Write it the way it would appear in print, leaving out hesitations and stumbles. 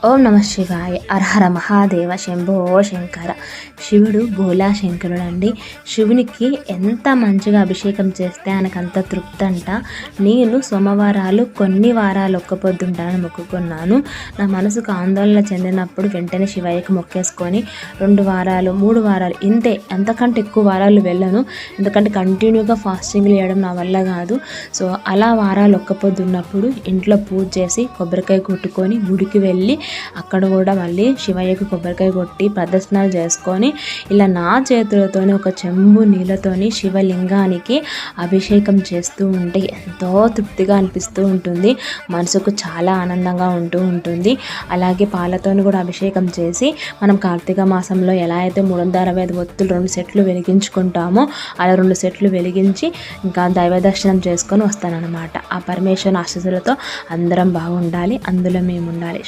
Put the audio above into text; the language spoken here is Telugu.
ఓం నమ శివాయ. అర్హర మహాదేవ శంభో శంకర. శివుడు భోలా శంకరుడు అండి. శివునికి ఎంత మంచిగా అభిషేకం చేస్తే ఆయనకు అంత తృప్తి అంట. నేను సోమవారాలు కొన్ని వారాలు ఒక్క పొద్దుంటానని మొక్కుకున్నాను. నా మనసుకు ఆందోళన చెందినప్పుడు వెంటనే శివయ్యకు మొక్కేసుకొని 2 వారాలు 3 వారాలు ఇంతే, అంతకంటే ఎక్కువ వారాలు వెళ్ళను. ఎందుకంటే కంటిన్యూగా ఫాస్టింగ్లు చేయడం నా వల్ల కాదు. సో అలా వారాలు ఒక్క పొద్దున్నప్పుడు ఇంట్లో పూజ చేసి కొబ్బరికాయ కొట్టుకొని గుడికి వెళ్ళి అక్కడ కూడా మళ్ళీ శివయ్యకు కొబ్బరికాయ కొట్టి ప్రదర్శనలు చేసుకొని ఇలా నా చేతులతోని ఒక చెంబు నీళ్ళతోని శివలింగానికి అభిషేకం చేస్తూ ఉంటే ఎంతో తృప్తిగా అనిపిస్తూ ఉంటుంది. మనసుకు చాలా ఆనందంగా ఉంటుంది. అలాగే పాలతోని కూడా అభిషేకం చేసి మనం కార్తీక మాసంలో ఎలా అయితే 365 ఒత్తులు 2 సెట్లు వెలిగించుకుంటామో అలా 2 సెట్లు వెలిగించి ఇంకా దైవ దర్శనం చేసుకొని వస్తానన్నమాట. ఆ పరమేశ్వరుని ఆశీస్సులతో అందరం బాగుండాలి, అందులో మేము ఉండాలి.